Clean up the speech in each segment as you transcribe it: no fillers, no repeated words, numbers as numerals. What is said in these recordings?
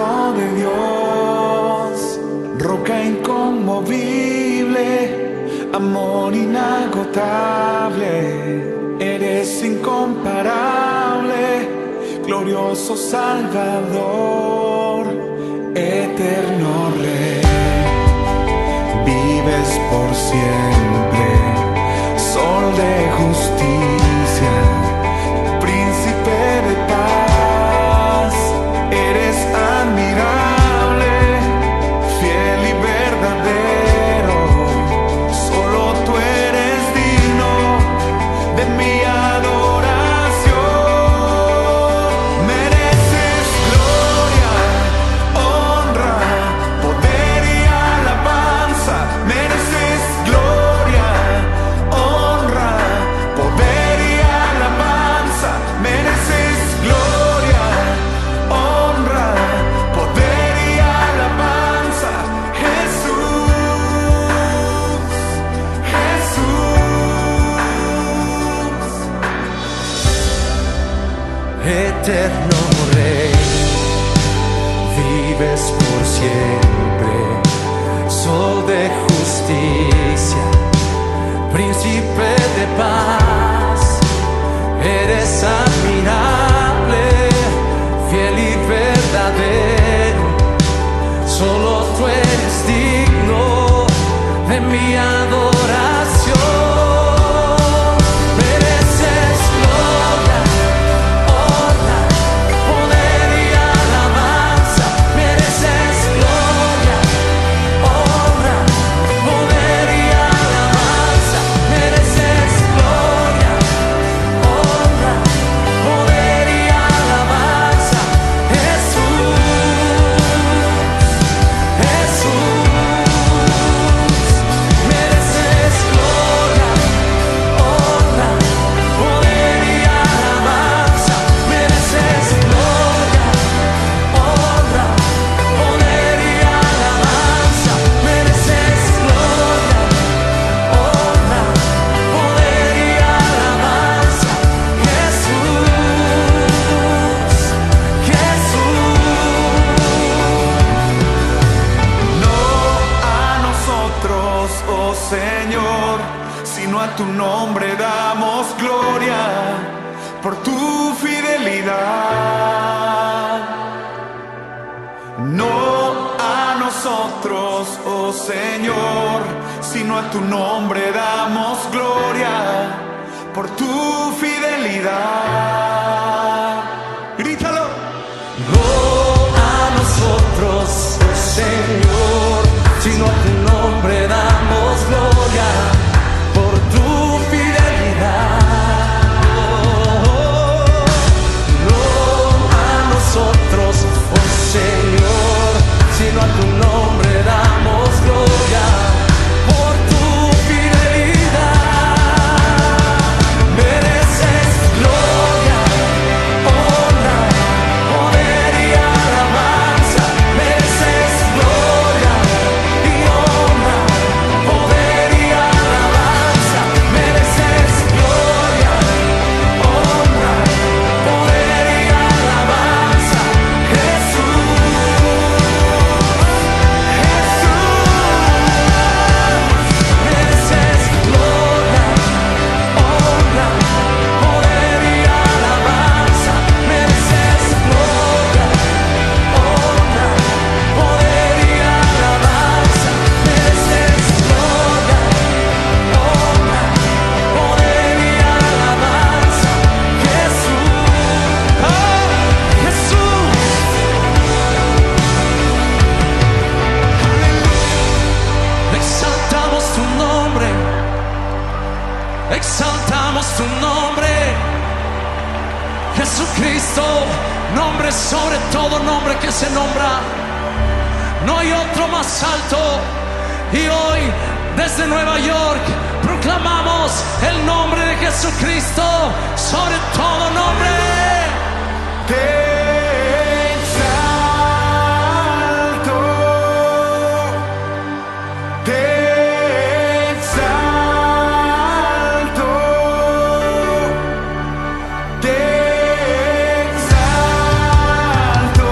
Hijo de Dios, roca inconmovible, amor inagotable, eres incomparable, glorioso Salvador, eterno Rey, vives por siempre, Sol de justicia, Príncipe de paz, eres admirable, fiel y verdadero, solo tú eres digno de mi adoración. Mereces gloria, honra, poder y alabanza. Mereces gloria, honra, poder y alabanza. Mereces gloria, honra, poder y alabanza. Jesús, Eterno Rey, vives por siempre, Sol de justicia, Príncipe de paz, eres admirable, fiel y verdadero, solo tú eres digno de mi adoración. Mereces gloria, honra, poder y alabanza. Mereces gloria, honra, poder y alabanza. Mereces gloria, honra, poder y alabanza. Jesús, mereces gloria, honra, poder y alabanza. Mereces gloria, honra, poder y alabanza. Mereces gloria, honra, poder y alabanza. no a nosotros, oh Señor, sino a tu nombre damos gloria por tu fidelidad. No a nosotros, oh Señor, sino a tu nombre damos gloria por tu fidelidad. Grítalo. No a nosotros, oh Señor, sino a tu nombre damos gloria por tu fidelidad. No a nosotros, oh Señor, sino a tu nombre damos gloria por tu fidelidad. Mereces gloria, honra, poder y alabanza. Mereces gloria y honra, poder y alabanza. Mereces gloria, honra, poder y alabanza. Mereces gloria, honra, poder y alabanza. Mereces gloria, honra, poder y alabanza. Mereces gloria, honra, poder y alabanza. Jesús, Jesús. Exaltamos tu nombre, exaltamos tu nombre, Jesucristo, nombre sobre todo nombre que se nombra. No hay otro más alto. Y hoy, desde Nueva York, proclamamos el nombre de Jesucristo sobre todo nombre. Te exalto, te exalto, te exalto.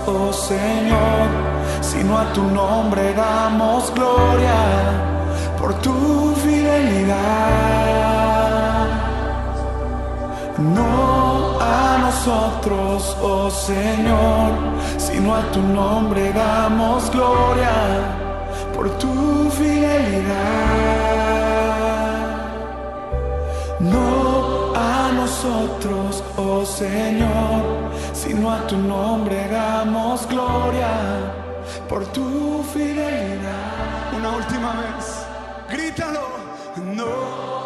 oh Señor, sino a tu nombre damos gloria por tu fidelidad. No a nosotros, oh Señor, sino a tu nombre damos gloria por tu fidelidad. No a nosotros, oh Señor, sino a tu nombre damos gloria por tu fidelidad. Una última vez, grítalo. No.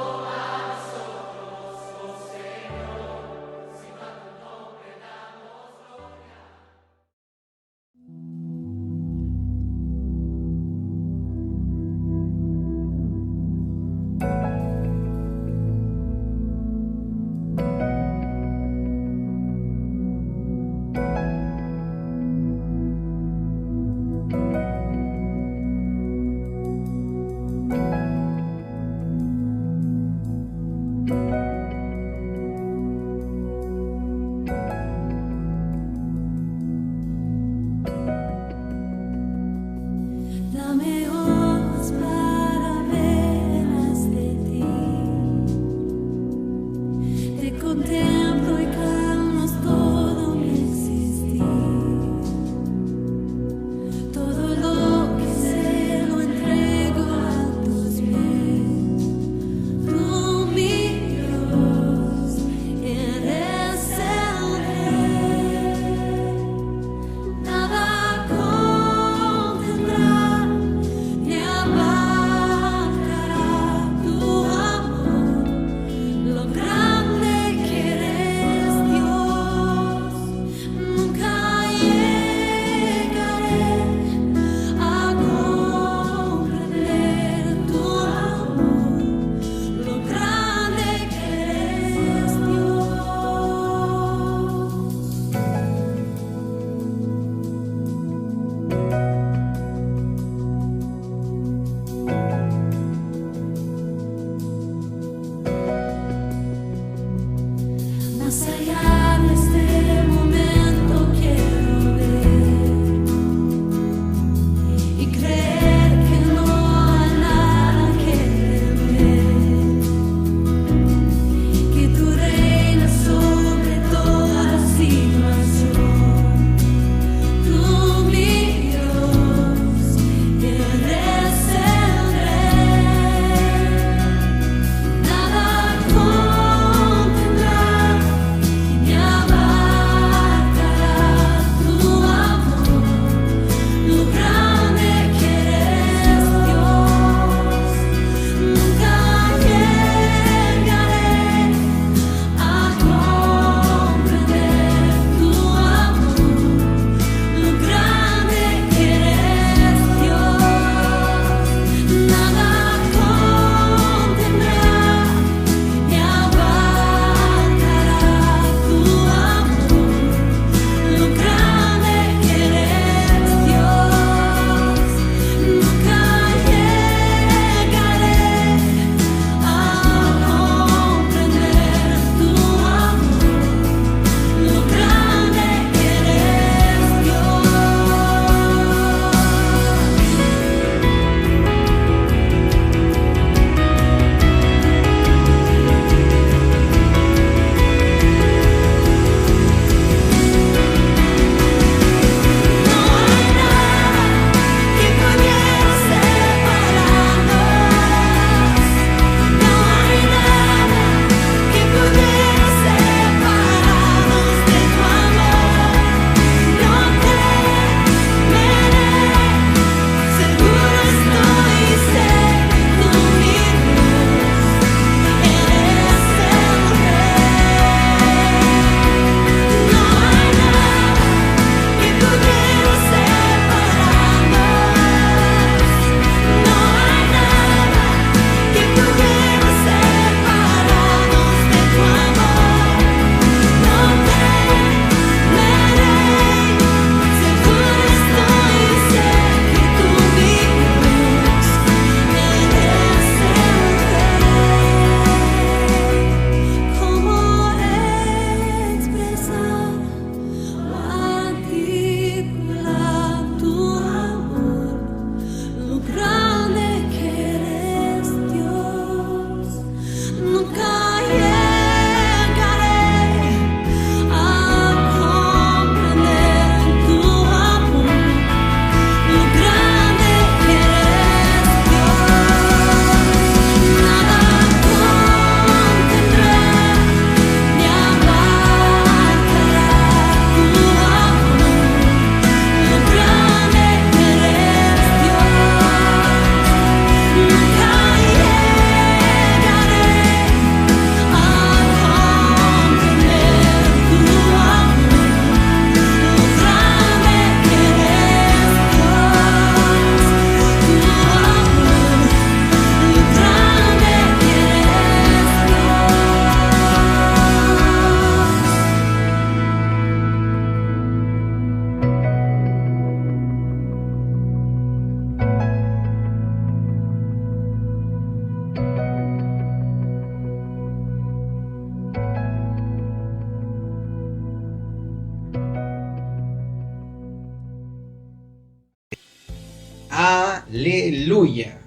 Aleluya.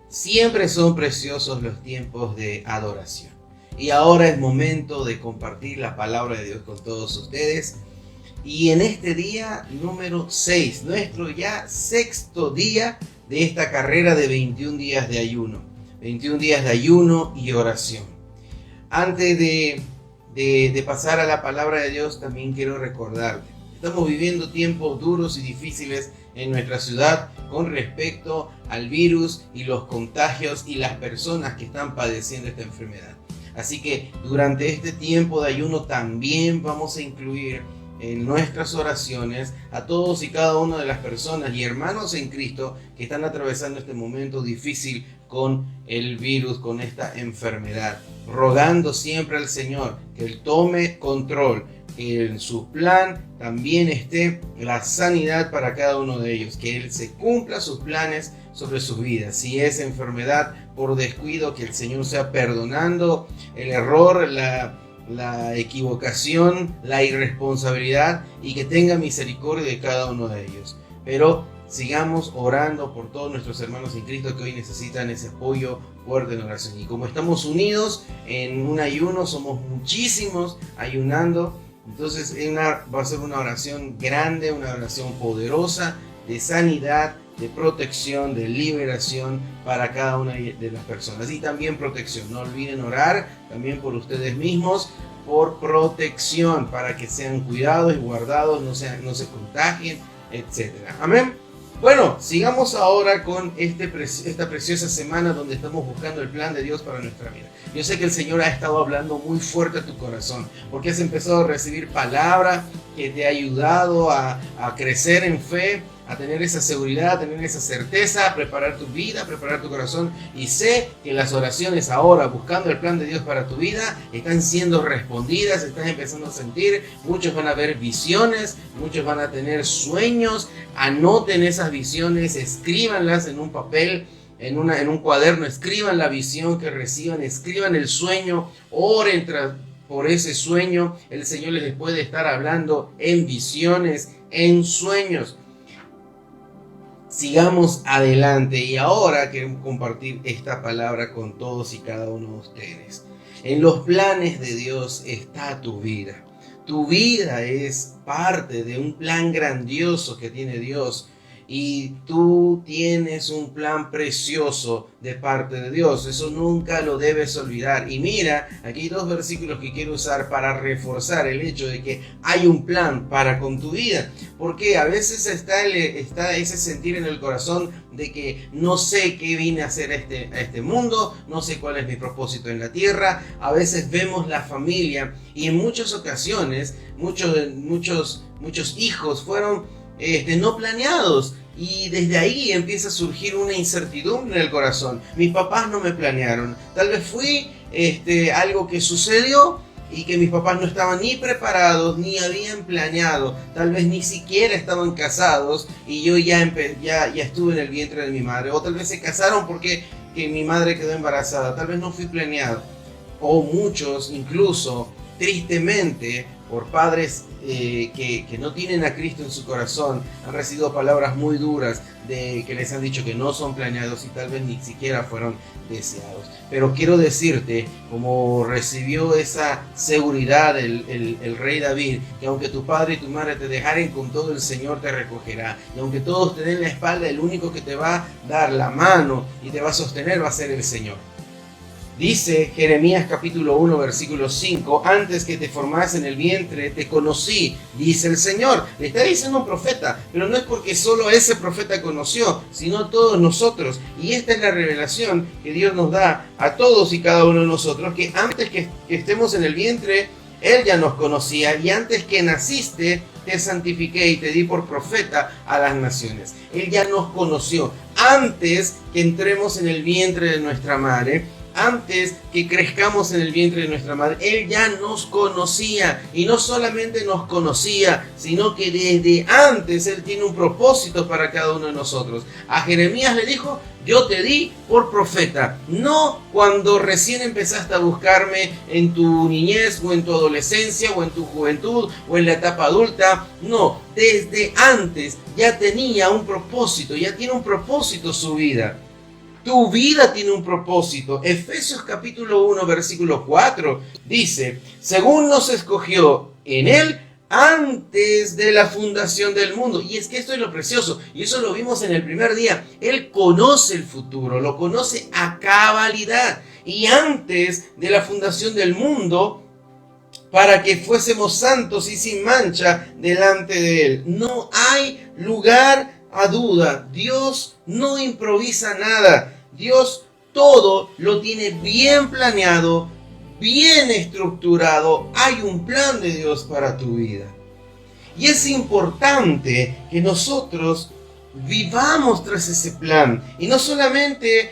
Siempre son preciosos los tiempos de adoración. Y ahora es momento de compartir la palabra de Dios con todos ustedes. Y en este día número 6, nuestro ya sexto día de esta carrera de 21 días de ayuno. 21 días de ayuno y oración. Antes de pasar a la palabra de Dios, también quiero recordarte. Estamos viviendo tiempos duros y difíciles en nuestra ciudad con respecto al virus y los contagios y las personas que están padeciendo esta enfermedad. Así que durante este tiempo de ayuno también vamos a incluir en nuestras oraciones a todos y cada una de las personas y hermanos en Cristo que están atravesando este momento difícil con el virus, con esta enfermedad, rogando siempre al Señor que Él tome control, que en su plan también esté la sanidad para cada uno de ellos, que Él se cumpla sus planes sobre sus vidas. Si es enfermedad por descuido, que el Señor sea perdonando el error, la equivocación, la irresponsabilidad, y que tenga misericordia de cada uno de ellos. Pero sigamos orando por todos nuestros hermanos en Cristo que hoy necesitan ese apoyo fuerte en oración. Y como estamos unidos en un ayuno, somos muchísimos ayunando, entonces va a ser una oración grande, una oración poderosa de sanidad, de protección, de liberación para cada una de las personas. Y también protección. No olviden orar también por ustedes mismos, por protección, para que sean cuidados y guardados, no se contagien, etc. Amén. Bueno, sigamos ahora con esta preciosa semana donde estamos buscando el plan de Dios para nuestra vida. Yo sé que el Señor ha estado hablando muy fuerte a tu corazón, porque has empezado a recibir palabra que te ha ayudado a crecer en fe, a tener esa seguridad, a tener esa certeza, a preparar tu vida, a preparar tu corazón. Y sé que las oraciones ahora, buscando el plan de Dios para tu vida, están siendo respondidas, estás empezando a sentir. Muchos van a ver visiones, muchos van a tener sueños. Anoten esas visiones, escríbanlas en un papel, en un cuaderno, escriban la visión que reciban, escriban el sueño, oren por ese sueño. El Señor les puede estar hablando en visiones, en sueños. Sigamos adelante y ahora queremos compartir esta palabra con todos y cada uno de ustedes. En los planes de Dios está tu vida. Tu vida es parte de un plan grandioso que tiene Dios. Y tú tienes un plan precioso de parte de Dios. Eso nunca lo debes olvidar. Y mira, aquí hay dos versículos que quiero usar para reforzar el hecho de que hay un plan para con tu vida. Porque a veces está ese sentir en el corazón de que no sé qué vine a hacer a este mundo, no sé cuál es mi propósito en la tierra. A veces vemos la familia y en muchas ocasiones muchos hijos fueron no planeados, y desde ahí empieza a surgir una incertidumbre en el corazón. Mis papás no me planearon, tal vez fui algo que sucedió y que mis papás no estaban ni preparados ni habían planeado, tal vez ni siquiera estaban casados y yo ya estuve en el vientre de mi madre, o tal vez se casaron porque mi madre quedó embarazada, tal vez no fui planeado. O muchos incluso tristemente por padres que no tienen a Cristo en su corazón, han recibido palabras muy duras que les han dicho que no son planeados y tal vez ni siquiera fueron deseados. Pero quiero decirte, como recibió esa seguridad el rey David, que aunque tu padre y tu madre te dejaren, con todo el Señor te recogerá. Y aunque todos te den la espalda, el único que te va a dar la mano y te va a sostener va a ser el Señor. Dice Jeremías capítulo 1 versículo 5, antes que te formase en el vientre te conocí, dice el Señor. Le está diciendo un profeta, pero no es porque solo ese profeta conoció, sino todos nosotros. Y esta es la revelación que Dios nos da a todos y cada uno de nosotros, que antes que estemos en el vientre, Él ya nos conocía, y antes que naciste te santifiqué y te di por profeta a las naciones. Él ya nos conoció antes que entremos en el vientre de nuestra madre. antes que crezcamos en el vientre de nuestra madre. Él ya nos conocía, y no solamente nos conocía, sino que desde antes Él tiene un propósito para cada uno de nosotros. A Jeremías le dijo: yo te di por profeta, no cuando recién empezaste a buscarme en tu niñez o en tu adolescencia o en tu juventud o en la etapa adulta. No, desde antes ya tenía un propósito, ya tiene un propósito su vida. Tu vida tiene un propósito. Efesios capítulo 1 versículo 4 dice: según nos escogió en Él antes de la fundación del mundo. Y es que esto es lo precioso, y eso lo vimos en el primer día. Él conoce el futuro, lo conoce a cabalidad. Y antes de la fundación del mundo, para que fuésemos santos y sin mancha delante de Él. No hay lugar a duda. Dios no improvisa nada. Dios todo lo tiene bien planeado, bien estructurado. Hay un plan de Dios para tu vida. Y es importante que nosotros vivamos tras ese plan. Y no solamente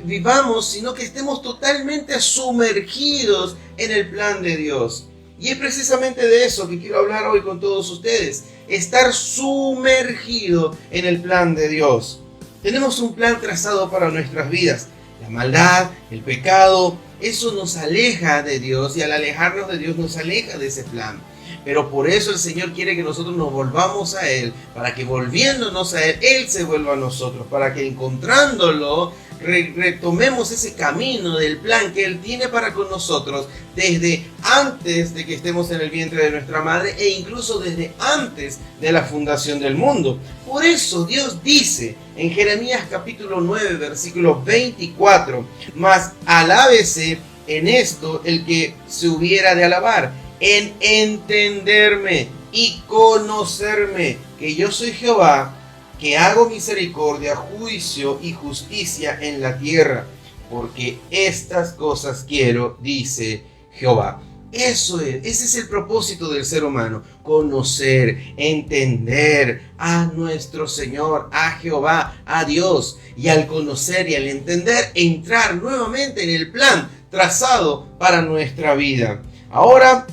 vivamos, sino que estemos totalmente sumergidos en el plan de Dios. Y es precisamente de eso que quiero hablar hoy con todos ustedes. Estar sumergido en el plan de Dios. Tenemos un plan trazado para nuestras vidas. La maldad, el pecado, eso nos aleja de Dios, y al alejarnos de Dios nos aleja de ese plan. Pero por eso el Señor quiere que nosotros nos volvamos a Él, para que volviéndonos a Él se vuelva a nosotros, para que encontrándolo retomemos ese camino del plan que Él tiene para con nosotros desde antes de que estemos en el vientre de nuestra madre, e incluso desde antes de la fundación del mundo. Por eso Dios dice en Jeremías capítulo 9 versículo 24: mas alábese en esto el que se hubiera de alabar, en entenderme y conocerme, que yo soy Jehová, que hago misericordia, juicio y justicia en la tierra, porque estas cosas quiero, dice Jehová. Ese es el propósito del ser humano: conocer, entender a nuestro Señor, a Jehová, a Dios. Y al conocer y al entender, entrar nuevamente en el plan trazado para nuestra vida. Ahora,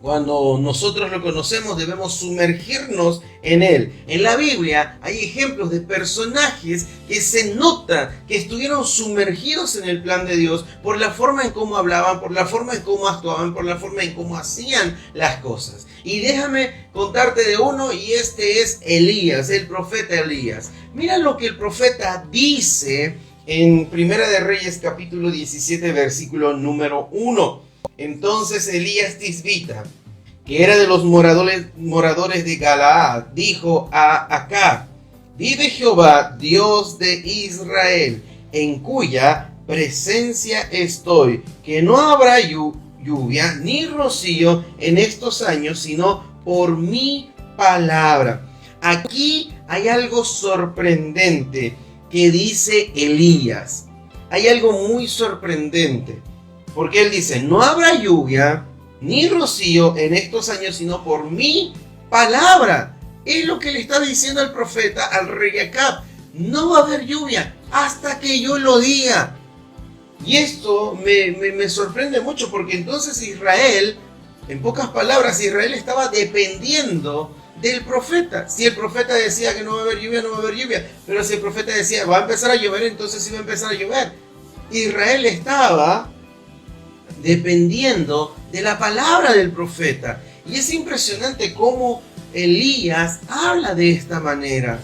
cuando nosotros lo conocemos, debemos sumergirnos en Él. En la Biblia hay ejemplos de personajes que se nota que estuvieron sumergidos en el plan de Dios por la forma en cómo hablaban, por la forma en cómo actuaban, por la forma en cómo hacían las cosas. Y déjame contarte de uno, y este es Elías, el profeta Elías. Mira lo que el profeta dice en Primera de Reyes capítulo 17 versículo número 1. Entonces Elías Tisbita, que era de los moradores de Galaad, dijo a Acab: vive Jehová, Dios de Israel, en cuya presencia estoy, que no habrá lluvia ni rocío en estos años, sino por mi palabra. Aquí hay algo sorprendente que dice Elías. Hay algo muy sorprendente. Porque él dice: no habrá lluvia ni rocío en estos años, sino por mi palabra. Es lo que le está diciendo el profeta al rey Acab. No va a haber lluvia hasta que yo lo diga. Y esto me sorprende mucho, porque entonces Israel, en pocas palabras, Israel estaba dependiendo del profeta. Si el profeta decía que no va a haber lluvia, no va a haber lluvia. Pero si el profeta decía va a empezar a llover, entonces sí va a empezar a llover. Israel estaba dependiendo de la palabra del profeta. Y es impresionante cómo Elías habla de esta manera: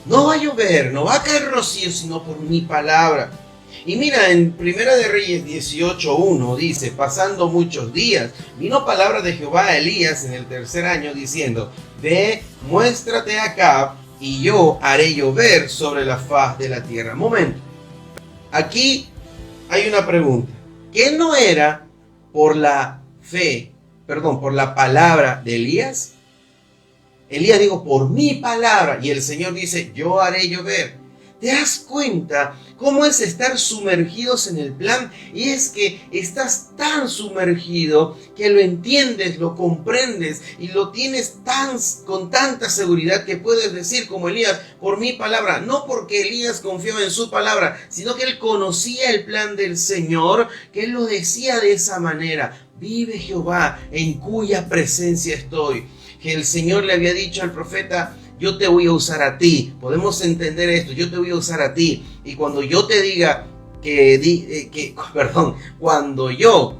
no va a llover, no va a caer rocío, sino por mi palabra. Y mira, en Primera de Reyes 18:1 dice: pasando muchos días, vino palabra de Jehová a Elías en el tercer año, diciendo: ve, muéstrate a Acab, y yo haré llover sobre la faz de la tierra. Momento, aquí hay una pregunta. ¿Qué no era por la por la palabra de Elías? Elías dijo: por mi palabra. Y el Señor dice: yo haré llover. ¿Te das cuenta cómo es estar sumergidos en el plan? Y es que estás tan sumergido que lo entiendes, lo comprendes y lo tienes con tanta seguridad que puedes decir como Elías, por mi palabra, no porque Elías confiaba en su palabra, sino que él conocía el plan del Señor, que él lo decía de esa manera: vive Jehová en cuya presencia estoy. Que el Señor le había dicho al profeta: yo te voy a usar a ti. Podemos entender esto: yo te voy a usar a ti. Y cuando yo te diga cuando yo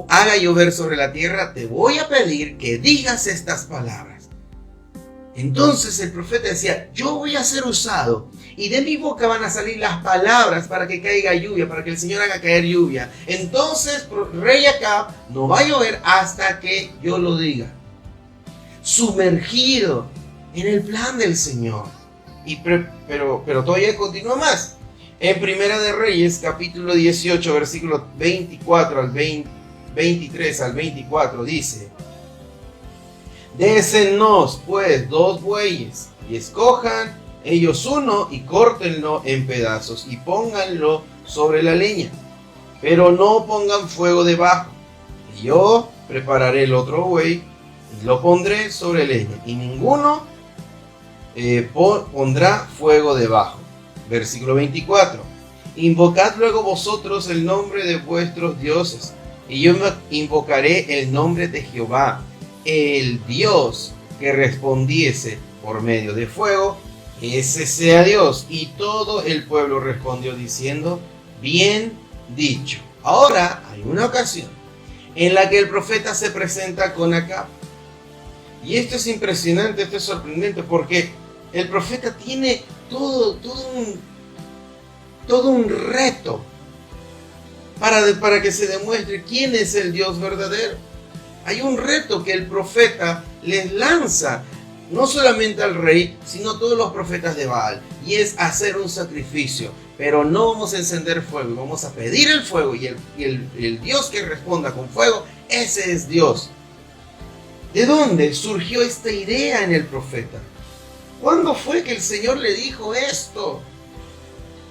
haga llover sobre la tierra, te voy a pedir que digas estas palabras. Entonces el profeta decía: yo voy a ser usado y de mi boca van a salir las palabras para que caiga lluvia, para que el Señor haga caer lluvia. Entonces, rey Acab, no va a llover hasta que yo lo diga. Sumergido en el plan del Señor. Pero todavía continúa más. En Primera de Reyes, capítulo 18, versículos 24 al 23 al 24, dice: désennos pues 2 bueyes, y escojan ellos uno, y córtenlo en pedazos, y pónganlo sobre la leña, pero no pongan fuego debajo. Y yo prepararé el otro buey, y lo pondré sobre leña, y ninguno pondrá fuego debajo. Versículo 24: invocad luego vosotros el nombre de vuestros dioses, y yo invocaré el nombre de Jehová, el Dios que respondiese por medio de fuego, ese sea Dios. Y todo el pueblo respondió diciendo: bien dicho. Ahora hay una ocasión en la que el profeta se presenta con Acab. Y esto es impresionante, esto es sorprendente, porque el profeta tiene todo un reto para que se demuestre quién es el Dios verdadero. Hay un reto que el profeta les lanza, no solamente al rey, sino a todos los profetas de Baal, y es hacer un sacrificio. Pero no vamos a encender fuego, vamos a pedir el fuego, y el Dios que responda con fuego, ese es Dios. ¿De dónde surgió esta idea en el profeta? ¿Cuándo fue que el Señor le dijo esto?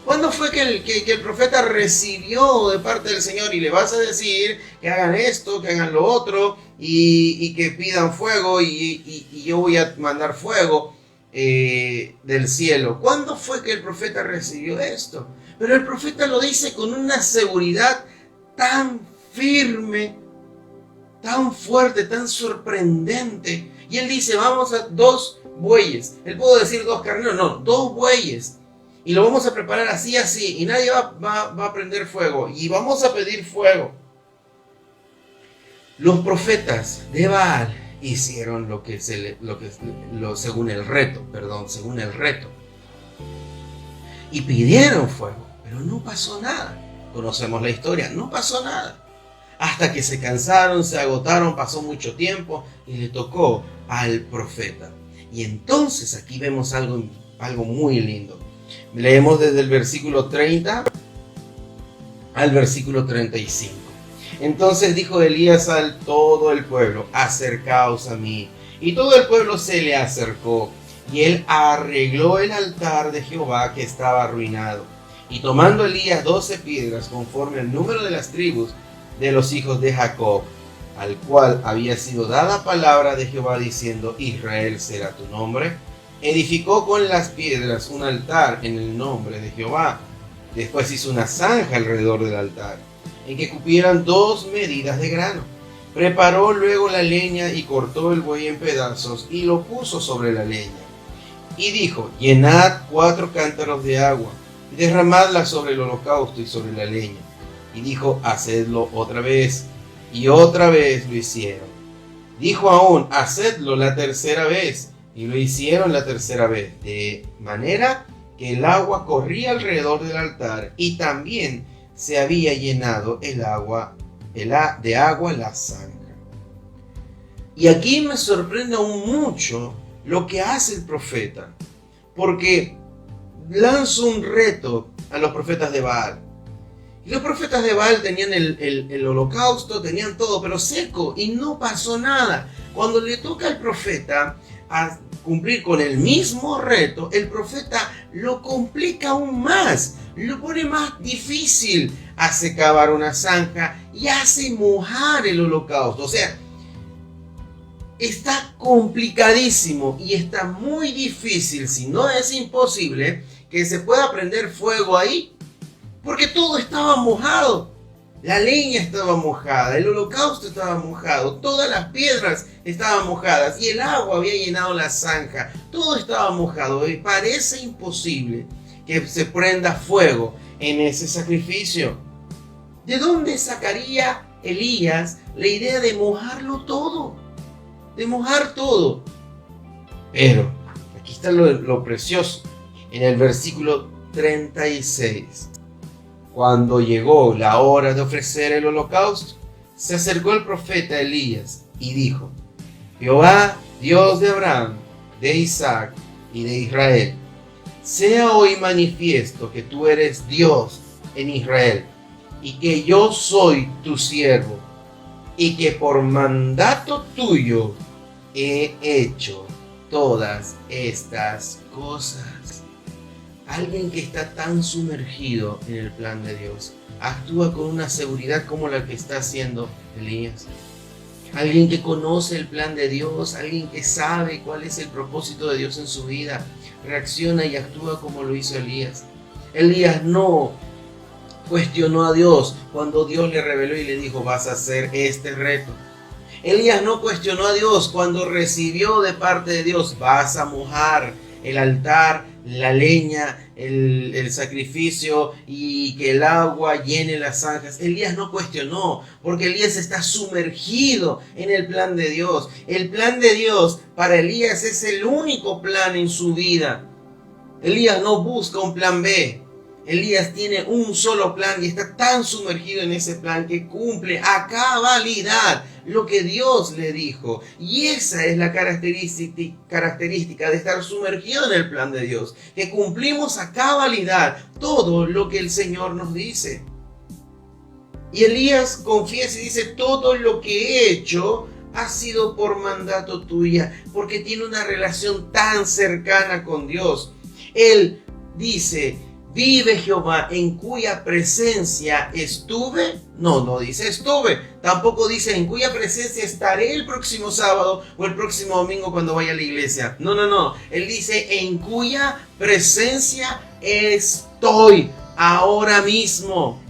¿Cuándo fue que el profeta recibió de parte del Señor y le vas a decir que hagan esto, que hagan lo otro, y que pidan fuego, y yo voy a mandar fuego del cielo? ¿Cuándo fue que el profeta recibió esto? Pero el profeta lo dice con una seguridad tan firme, tan fuerte, tan sorprendente. Y él dice: vamos a 2 bueyes. Él pudo decir 2 carneros, no, 2 bueyes. Y lo vamos a preparar así, y nadie va a prender fuego. Y vamos a pedir fuego. Los profetas de Baal hicieron según el reto. Y pidieron fuego, pero no pasó nada. Conocemos la historia, no pasó nada. Hasta que se cansaron, se agotaron, pasó mucho tiempo y le tocó al profeta. Y entonces aquí vemos algo muy lindo. Leemos desde el versículo 30 al versículo 35. Entonces dijo Elías a todo el pueblo: acercaos a mí. Y todo el pueblo se le acercó, y él arregló el altar de Jehová que estaba arruinado. Y tomando Elías 12 piedras conforme al número de las tribus de los hijos de Jacob, al cual había sido dada palabra de Jehová diciendo: Israel será tu nombre, edificó con las piedras un altar en el nombre de Jehová. Después hizo una zanja alrededor del altar, en que cupieran 2 medidas de grano. Preparó luego la leña y cortó el buey en pedazos y lo puso sobre la leña. Y dijo: llenad 4 cántaros de agua y derramadla sobre el holocausto y sobre la leña. Y dijo: hacedlo otra vez. Y otra vez lo hicieron. Dijo aún: hacedlo la tercera vez. Y lo hicieron la tercera vez, de manera que el agua corría alrededor del altar, y también se había llenado de agua la zanja. Y aquí me sorprende aún mucho lo que hace el profeta, porque lanza un reto a los profetas de Baal. Y los profetas de Baal tenían el holocausto, tenían todo, pero seco, y no pasó nada. Cuando le toca al profeta a cumplir con el mismo reto, el profeta lo complica aún más, lo pone más difícil, hace cavar una zanja y hace mojar el holocausto. O sea, está complicadísimo y está muy difícil, si no es imposible, que se pueda prender fuego ahí, porque todo estaba mojado. La leña estaba mojada, el holocausto estaba mojado, todas las piedras estaban mojadas y el agua había llenado la zanja. Todo estaba mojado y parece imposible que se prenda fuego en ese sacrificio. ¿De dónde sacaría Elías la idea de mojarlo todo? De mojar todo. Pero aquí está lo precioso. En el versículo 36. Cuando llegó la hora de ofrecer el holocausto, se acercó el profeta Elías y dijo: Jehová, Dios de Abraham, de Isaac y de Israel, sea hoy manifiesto que tú eres Dios en Israel y que yo soy tu siervo y que por mandato tuyo he hecho todas estas cosas. Alguien que está tan sumergido en el plan de Dios actúa con una seguridad como la que está haciendo Elías. Alguien que conoce el plan de Dios, alguien que sabe cuál es el propósito de Dios en su vida, reacciona y actúa como lo hizo Elías. Elías no cuestionó a Dios cuando Dios le reveló y le dijo: vas a hacer este reto. Elías no cuestionó a Dios cuando recibió de parte de Dios: vas a mojar el altar, la leña, el sacrificio y que el agua llene las zanjas. Elías no cuestionó, porque Elías está sumergido en el plan de Dios. El plan de Dios para Elías es el único plan en su vida. Elías no busca un plan B. Elías tiene un solo plan y está tan sumergido en ese plan que cumple a cabalidad lo que Dios le dijo. Y esa es la característica de estar sumergido en el plan de Dios, que cumplimos a cabalidad todo lo que el Señor nos dice. Y Elías confiesa y dice: todo lo que he hecho ha sido por mandato tuya, porque tiene una relación tan cercana con Dios. Él dice: vive Jehová, en cuya presencia estuve. No dice estuve. Tampoco dice en cuya presencia estaré el próximo sábado o el próximo domingo cuando vaya a la iglesia. No. Él dice: en cuya presencia estoy ahora mismo.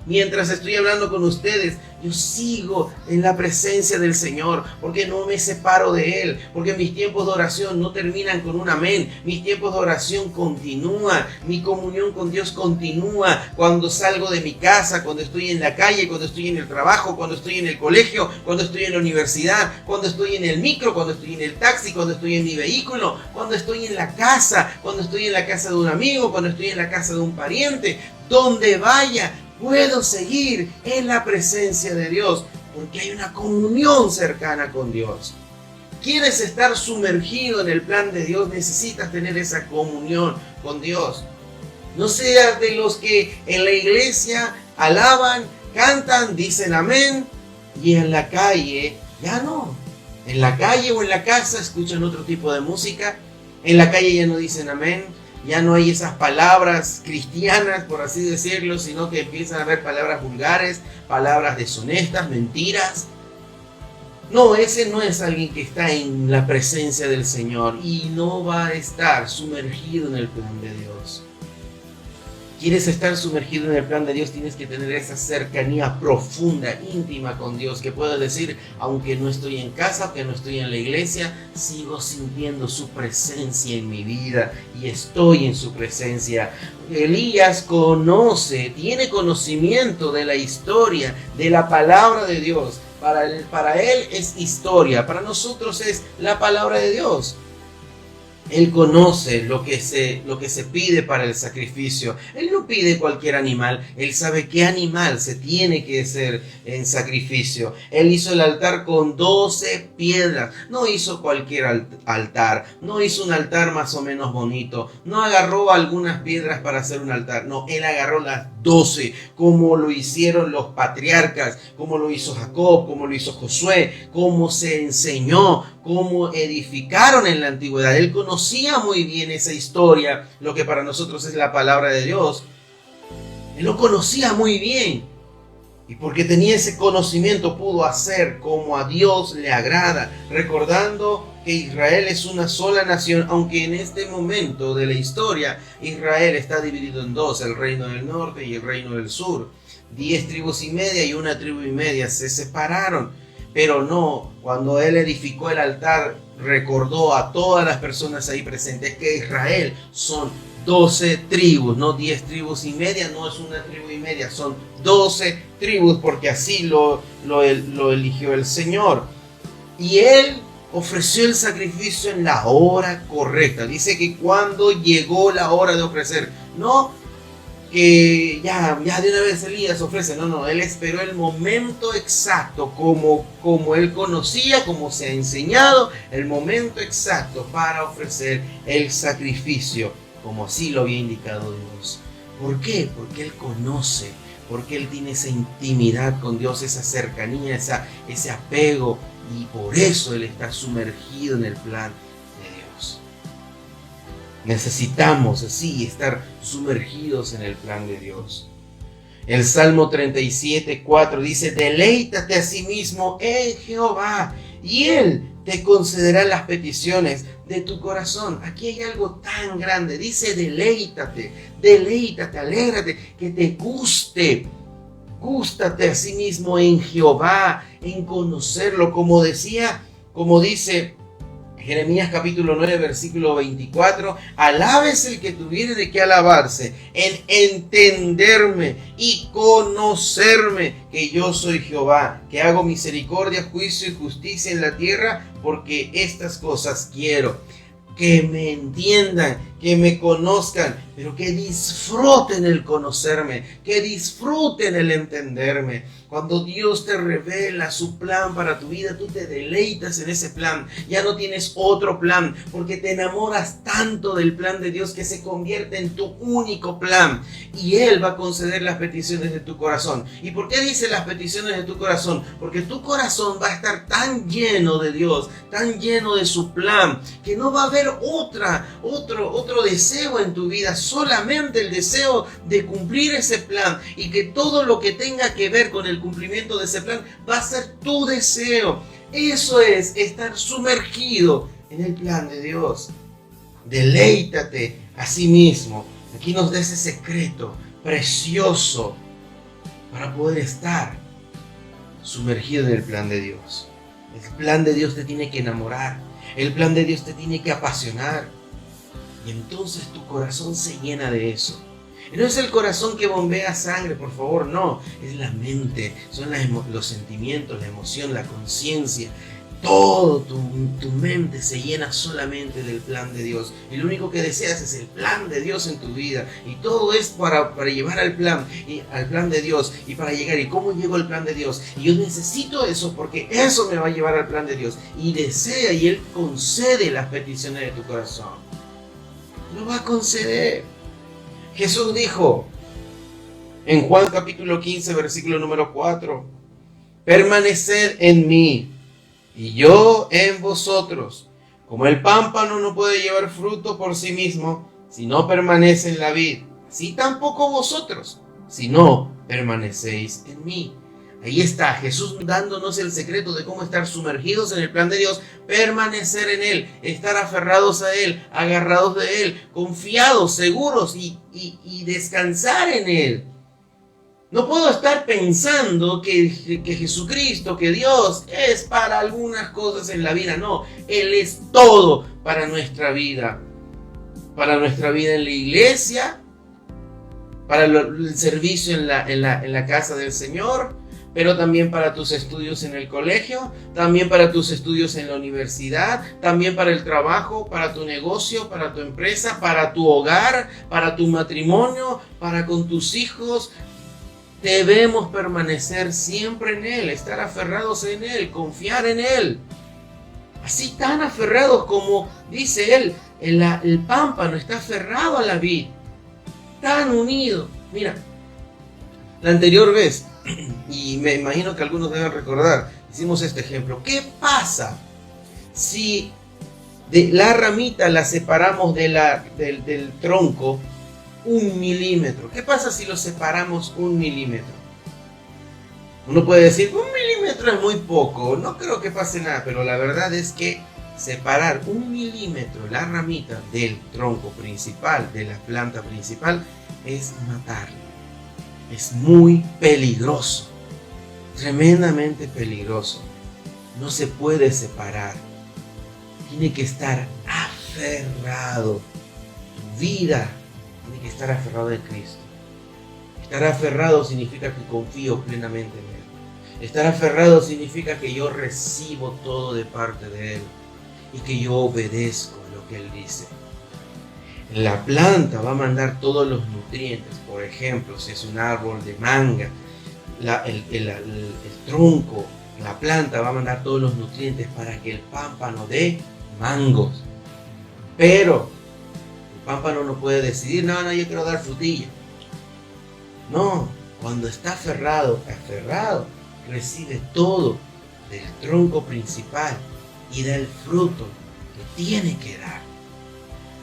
Mientras estoy hablando con ustedes, yo sigo en la presencia del Señor, porque no me separo de Él, porque mis tiempos de oración no terminan con un amén. Mis tiempos de oración continúan, mi comunión con Dios continúa cuando salgo de mi casa, cuando estoy en la calle, cuando estoy en el trabajo, cuando estoy en el colegio, cuando estoy en la universidad, cuando estoy en el micro, cuando estoy en el taxi, cuando estoy en mi vehículo, cuando estoy en la casa, cuando estoy en la casa de un amigo, cuando estoy en la casa de un pariente. Donde vaya, puedo seguir en la presencia de Dios, porque hay una comunión cercana con Dios. ¿Quieres estar sumergido en el plan de Dios? Necesitas tener esa comunión con Dios. No seas de los que en la iglesia alaban, cantan, dicen amén, y en la calle ya no. En la calle o en la casa escuchan otro tipo de música. En la calle ya no dicen amén. Ya no hay esas palabras cristianas, por así decirlo, sino que empiezan a haber palabras vulgares, palabras deshonestas, mentiras. No, ese no es alguien que está en la presencia del Señor y no va a estar sumergido en el plan de Dios. ¿Quieres estar sumergido en el plan de Dios? Tienes que tener esa cercanía profunda, íntima con Dios, que puedes decir: aunque no estoy en casa, aunque no estoy en la iglesia, sigo sintiendo su presencia en mi vida y estoy en su presencia. Elías tiene conocimiento de la historia, de la palabra de Dios. Para él es historia, para nosotros es la palabra de Dios. Él conoce lo que se pide para el sacrificio. Él no pide cualquier animal. Él sabe qué animal se tiene que hacer en sacrificio. Él hizo el altar con 12 piedras. No hizo cualquier altar. No hizo un altar más o menos bonito. No agarró algunas piedras para hacer un altar. No, él agarró las 12, como lo hicieron los patriarcas, como lo hizo Jacob, como lo hizo Josué, como se enseñó cómo edificaron en la antigüedad. Él conocía muy bien esa historia, lo que para nosotros es la palabra de Dios. Él lo conocía muy bien. Y porque tenía ese conocimiento pudo hacer como a Dios le agrada, recordando que Israel es una sola nación, aunque en este momento de la historia Israel está dividido en dos, el reino del norte y el reino del sur. 10 tribus y media y una tribu y media se separaron, pero no, cuando él edificó el altar recordó a todas las personas ahí presentes que Israel son 12 tribus, no 10 tribus y media, no es una tribu y media, son 12 tribus porque así lo eligió el Señor. Y él ofreció el sacrificio en la hora correcta. Dice que cuando llegó la hora de ofrecer, no que ya de una vez Elías ofrece, no, él esperó el momento exacto, como él conocía, como se ha enseñado, el momento exacto para ofrecer el sacrificio, como así lo había indicado Dios. ¿Por qué? Porque él conoce, porque él tiene esa intimidad con Dios, esa cercanía, ese apego, y por eso él está sumergido en el plan de Dios. Necesitamos así estar sumergidos en el plan de Dios. El Salmo 37:4 dice: deleítate a sí mismo en Jehová y Él te concederá las peticiones de tu corazón. Aquí hay algo tan grande. Dice deleítate, alégrate, que te guste. Gústate a sí mismo en Jehová, en conocerlo, como dice Jeremías capítulo 9, versículo 24, alabes el que tuviere de qué alabarse, en entenderme y conocerme que yo soy Jehová, que hago misericordia, juicio y justicia en la tierra, porque estas cosas quiero. Que me entiendan, que me conozcan, pero que disfruten el conocerme, que disfruten el entenderme. Cuando Dios te revela su plan para tu vida, tú te deleitas en ese plan. Ya no tienes otro plan, porque te enamoras tanto del plan de Dios que se convierte en tu único plan. Y Él va a conceder las peticiones de tu corazón. ¿Y por qué dice las peticiones de tu corazón? Porque tu corazón va a estar tan lleno de Dios, tan lleno de su plan, que no va a haber otro deseo en tu vida, solamente el deseo de cumplir ese plan, y que todo lo que tenga que ver con el cumplimiento de ese plan va a ser tu deseo. Eso es estar sumergido en el plan de Dios. Deleítate a sí mismo. Aquí nos da ese secreto precioso para poder estar sumergido en el plan de Dios. El plan de Dios te tiene que enamorar. El plan de Dios te tiene que apasionar. Y entonces tu corazón se llena de eso. Y no es el corazón que bombea sangre, por favor, no. Es la mente, son los sentimientos, la emoción, la conciencia. Todo tu mente se llena solamente del plan de Dios. Y lo único que deseas es el plan de Dios en tu vida. Y todo es para llevar al plan de Dios. Y para llegar. ¿Y cómo llegó el plan de Dios? Y yo necesito eso, porque eso me va a llevar al plan de Dios. Y desea, y Él concede las peticiones de tu corazón. Lo va a conceder. Jesús dijo en Juan capítulo 15, versículo número 4: permaneced en mí y yo en vosotros. Como el pámpano no puede llevar fruto por sí mismo si no permanece en la vid, así tampoco vosotros si no permanecéis en mí. Ahí está Jesús dándonos el secreto de cómo estar sumergidos en el plan de Dios, permanecer en Él, estar aferrados a Él, agarrados de Él, confiados, seguros y descansar en Él. No puedo estar pensando que Jesucristo, que Dios es para algunas cosas en la vida. No, Él es todo para nuestra vida. Para nuestra vida en la iglesia, para el servicio en la casa del Señor, pero también para tus estudios en el colegio, también para tus estudios en la universidad, también para el trabajo, para tu negocio, para tu empresa, para tu hogar, para tu matrimonio, para con tus hijos. Debemos permanecer siempre en Él, estar aferrados en Él, confiar en Él. Así tan aferrados como dice Él, el pámpano está aferrado a la vid, tan unido. Mira, la anterior vez, y me imagino que algunos deben recordar, hicimos este ejemplo. ¿Qué pasa Si de la ramita la separamos del tronco 1 milímetro, ¿qué pasa si lo separamos 1 milímetro? Uno puede decir, 1 milímetro es muy poco, no creo que pase nada, pero la verdad es que separar 1 milímetro la ramita del tronco principal, de la planta principal, es matarla. Es muy peligroso, tremendamente peligroso. No se puede separar. Tiene que estar aferrado. Tu vida tiene que estar aferrado en Cristo. Estar aferrado significa que confío plenamente en Él. Estar aferrado significa que yo recibo todo de parte de Él y que yo obedezco lo que Él dice. La planta va a mandar todos los nutrientes. Por ejemplo, si es un árbol de manga, el tronco, la planta va a mandar todos los nutrientes para que el pámpano dé mangos. Pero el pámpano no puede decidir, no, yo quiero dar frutilla. No, cuando está aferrado, recibe todo del tronco principal y del fruto que tiene que dar.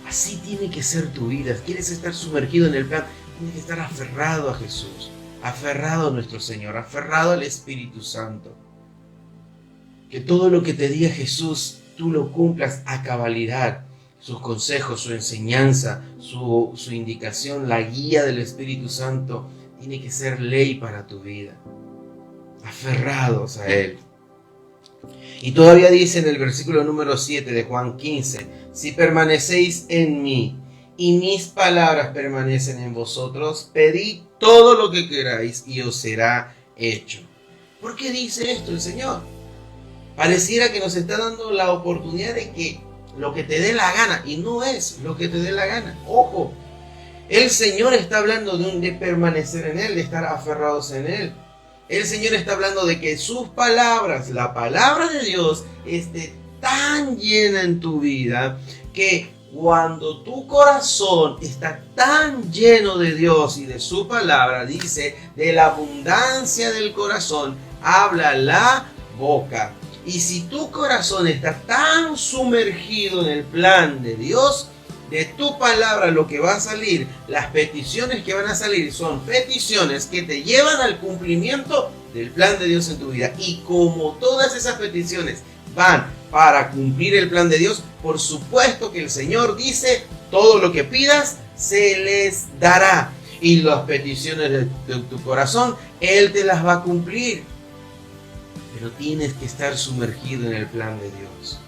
Así tiene que ser tu vida. ¿Quieres estar sumergido en el plan? Tienes que estar aferrado a Jesús, aferrado a nuestro Señor, aferrado al Espíritu Santo. Que todo lo que te diga Jesús, tú lo cumplas a cabalidad. Sus consejos, su enseñanza, su indicación, la guía del Espíritu Santo, tiene que ser ley para tu vida. Aferrados a Él. Y todavía dice en el versículo número 7 de Juan 15, si permanecéis en mí y mis palabras permanecen en vosotros, pedid todo lo que queráis y os será hecho. ¿Por qué dice esto el Señor? Pareciera que nos está dando la oportunidad de que lo que te dé la gana, y no es lo que te dé la gana. Ojo, el Señor está hablando de permanecer en Él, de estar aferrados en Él. El Señor está hablando de que sus palabras, la palabra de Dios, esté tan llena en tu vida que cuando tu corazón está tan lleno de Dios y de su palabra, dice, de la abundancia del corazón habla la boca. Y si tu corazón está tan sumergido en el plan de Dios, de tu palabra lo que va a salir, las peticiones que van a salir son peticiones que te llevan al cumplimiento del plan de Dios en tu vida. Y como todas esas peticiones van para cumplir el plan de Dios, por supuesto que el Señor dice, todo lo que pidas se les dará. Y las peticiones de tu corazón, Él te las va a cumplir. Pero tienes que estar sumergido en el plan de Dios.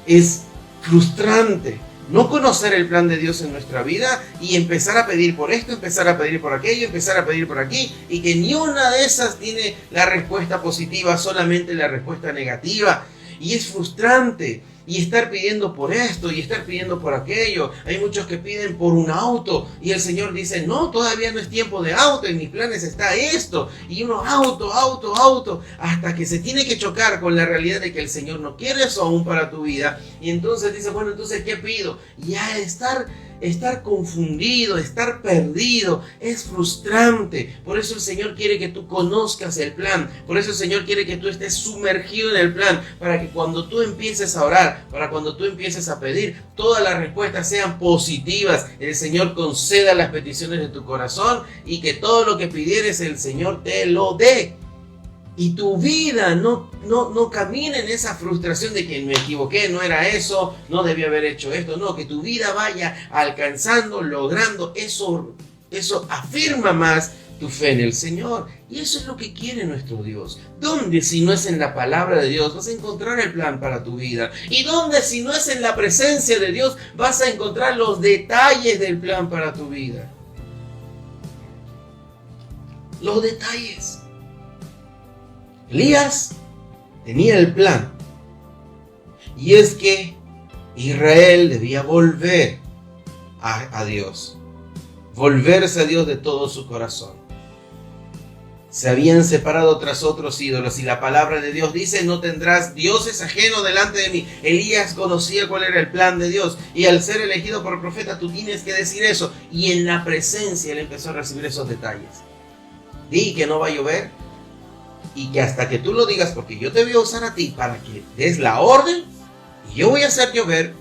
Es frustrante no conocer el plan de Dios en nuestra vida y empezar a pedir por esto, empezar a pedir por aquello, empezar a pedir por aquí, y que ni una de esas tiene la respuesta positiva, solamente la respuesta negativa. Y es frustrante. Y estar pidiendo por esto y estar pidiendo por aquello. Hay muchos que piden por un auto y el Señor dice, no, todavía no es tiempo de auto, en mis planes está esto. Y uno auto, hasta que se tiene que chocar con la realidad de que el Señor no quiere eso aún para tu vida. Y entonces dice, bueno, entonces ¿qué pido? Y ya estar confundido, estar perdido, es frustrante. Por eso el Señor quiere que tú conozcas el plan. Por eso el Señor quiere que tú estés sumergido en el plan, para que cuando tú empieces a orar, para cuando tú empieces a pedir, todas las respuestas sean positivas. El Señor conceda las peticiones de tu corazón y que todo lo que pidieres el Señor te lo dé. Y tu vida no camine en esa frustración de que me equivoqué, no era eso, no debí haber hecho esto. No, que tu vida vaya alcanzando, logrando eso. Eso afirma más tu fe en el Señor. Y eso es lo que quiere nuestro Dios. ¿Dónde si no es en la palabra de Dios vas a encontrar el plan para tu vida? ¿Y dónde si no es en la presencia de Dios vas a encontrar los detalles del plan para tu vida? Los detalles. Elías tenía el plan, y es que Israel debía volver a Dios, volverse a Dios de todo su corazón. Se habían separado tras otros ídolos, y la palabra de Dios dice, no tendrás dioses ajenos delante de mí. Elías conocía cuál era el plan de Dios, y al ser elegido por profeta tú tienes que decir eso, y en la presencia él empezó a recibir esos detalles. Di que no va a llover, y que hasta que tú lo digas, porque yo te voy a usar a ti para que des la orden, y yo voy a hacer llover,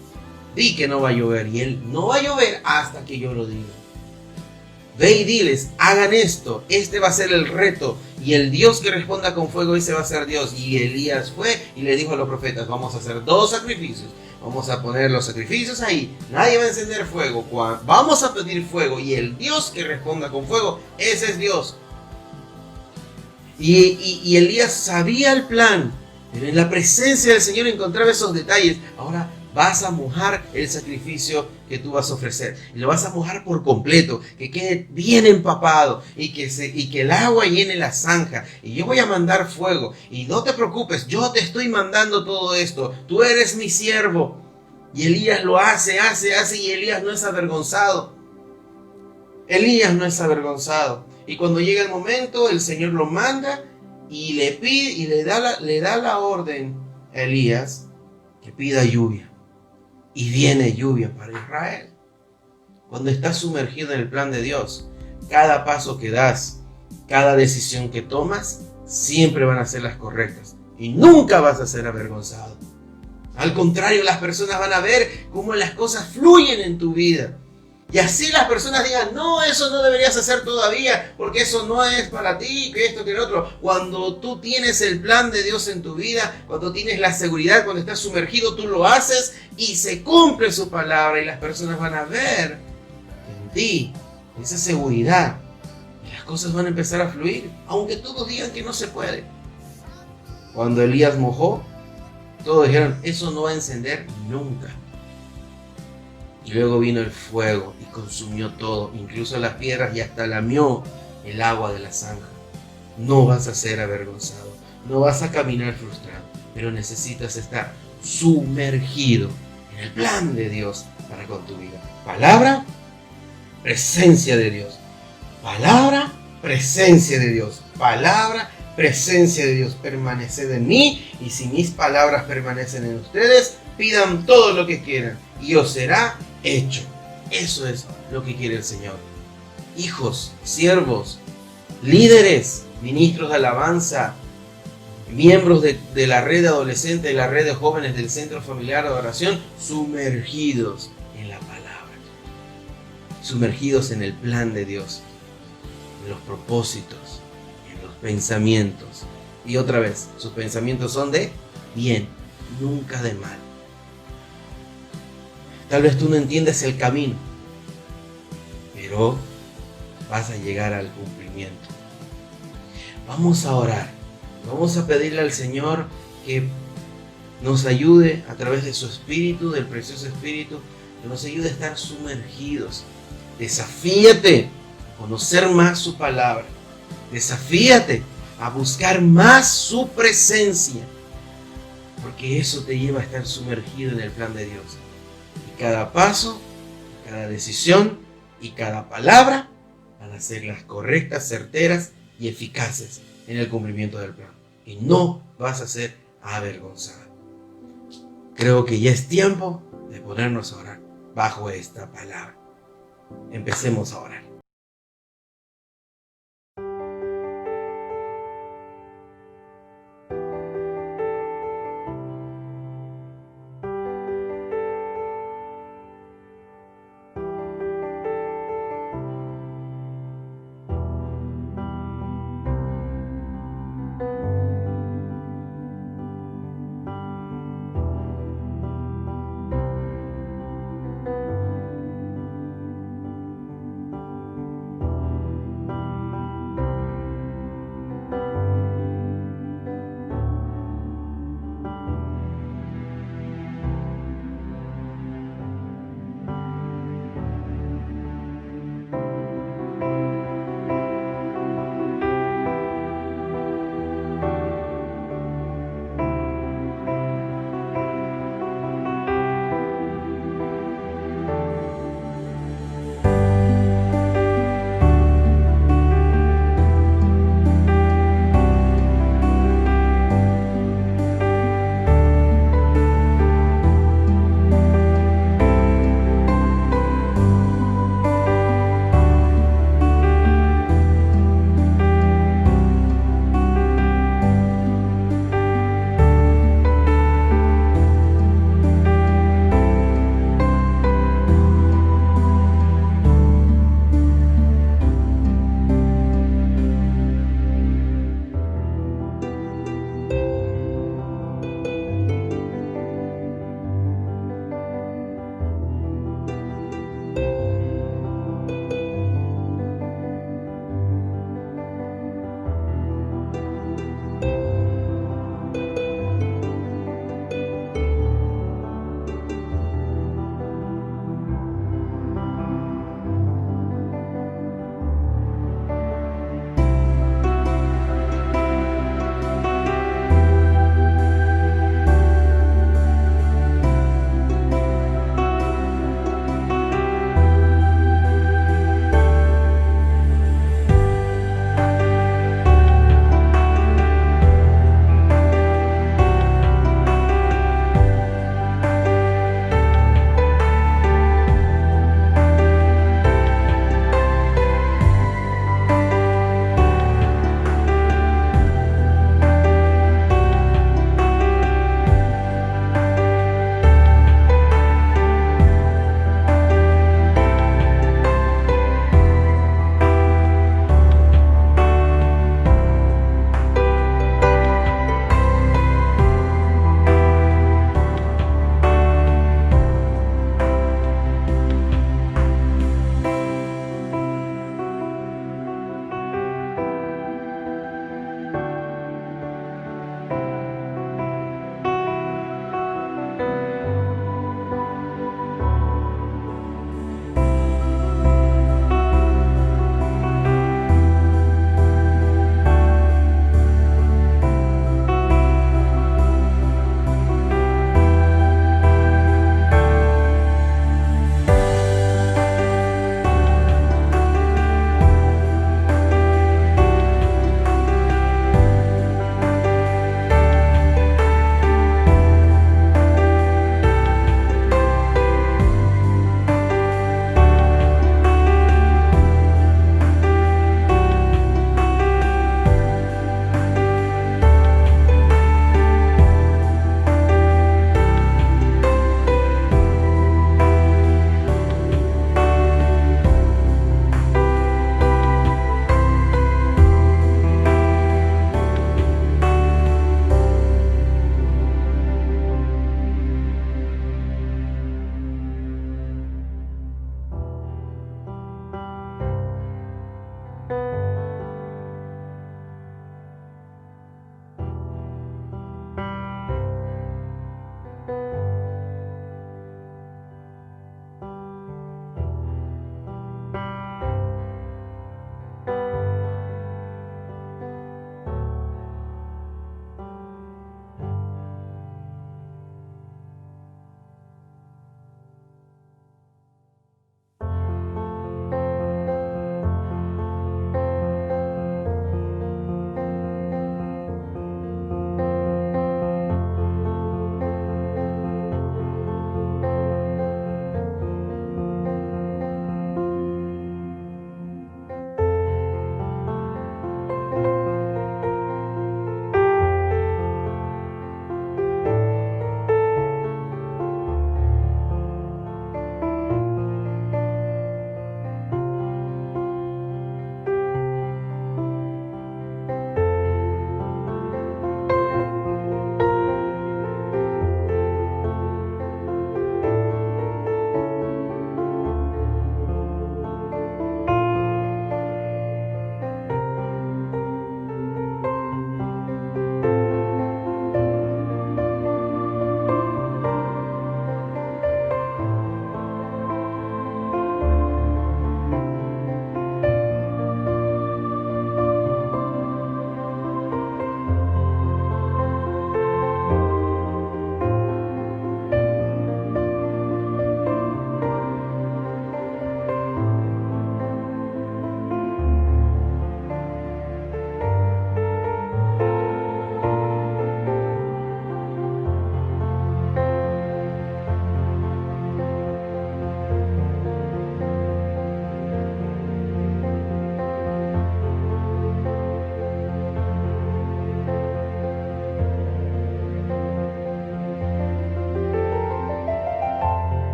di que no va a llover, y él no va a llover hasta que yo lo diga. Ve y diles, hagan esto, este va a ser el reto, y el Dios que responda con fuego, ese va a ser Dios. Y Elías fue y le dijo a los profetas, vamos a hacer 2 sacrificios, vamos a poner los sacrificios ahí, nadie va a encender fuego, vamos a pedir fuego, y el Dios que responda con fuego, ese es Dios. Y Elías sabía el plan, pero en la presencia del Señor encontraba esos detalles. Ahora vas a mojar el sacrificio que tú vas a ofrecer. Y lo vas a mojar por completo, que quede bien empapado y que el agua llene la zanja. Y yo voy a mandar fuego. Y no te preocupes, yo te estoy mandando todo esto. Tú eres mi siervo. Y Elías lo hace y Elías no es avergonzado. Elías no es avergonzado. Y cuando llega el momento, el Señor lo manda y le pide y le da la orden a Elías que pida lluvia. Y viene lluvia para Israel. Cuando estás sumergido en el plan de Dios, cada paso que das, cada decisión que tomas, siempre van a ser las correctas. Y nunca vas a ser avergonzado. Al contrario, las personas van a ver cómo las cosas fluyen en tu vida. Y así las personas digan, no, eso no deberías hacer todavía, porque eso no es para ti, que esto, que el otro. Cuando tú tienes el plan de Dios en tu vida, cuando tienes la seguridad, cuando estás sumergido, tú lo haces y se cumple su palabra. Y las personas van a ver en ti esa seguridad. Y las cosas van a empezar a fluir, aunque todos digan que no se puede. Cuando Elías mojó, todos dijeron, eso no va a encender nunca. Y luego vino el fuego y consumió todo, incluso las piedras, y hasta lamió el agua de la zanja. No vas a ser avergonzado, no vas a caminar frustrado, pero necesitas estar sumergido en el plan de Dios para con tu vida. Palabra, presencia de Dios. Palabra, presencia de Dios. Palabra, presencia de Dios. Permaneced en mí, y si mis palabras permanecen en ustedes, pidan todo lo que quieran y os será hecho. Eso es lo que quiere el Señor. Hijos, siervos, líderes, ministros de alabanza, miembros de la red de adolescentes, de la red de jóvenes del Centro Familiar de Adoración, sumergidos en la palabra, sumergidos en el plan de Dios, en los propósitos, en los pensamientos. Y otra vez, sus pensamientos son de bien, nunca de mal. Tal vez tú no entiendes el camino, pero vas a llegar al cumplimiento. Vamos a orar. Vamos a pedirle al Señor que nos ayude a través de su Espíritu, del precioso Espíritu, que nos ayude a estar sumergidos. Desafíate a conocer más su palabra. Desafíate a buscar más su presencia, porque eso te lleva a estar sumergido en el plan de Dios. Y cada paso, cada decisión y cada palabra van a ser las correctas, certeras y eficaces en el cumplimiento del plan. Y no vas a ser avergonzado. Creo que ya es tiempo de ponernos a orar bajo esta palabra. Empecemos a orar.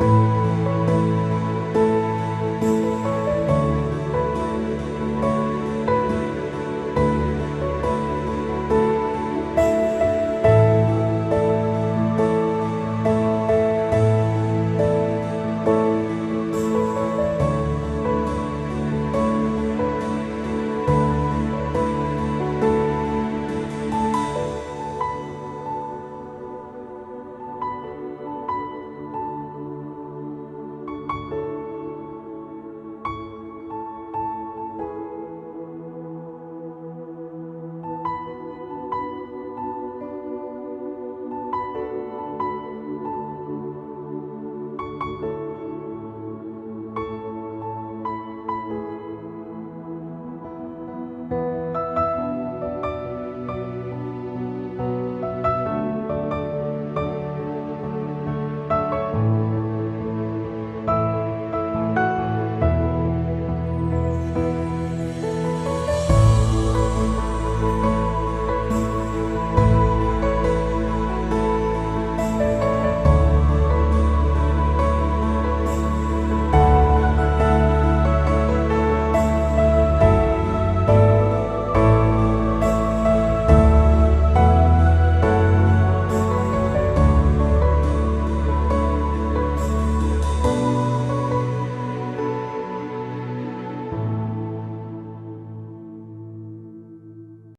Señor.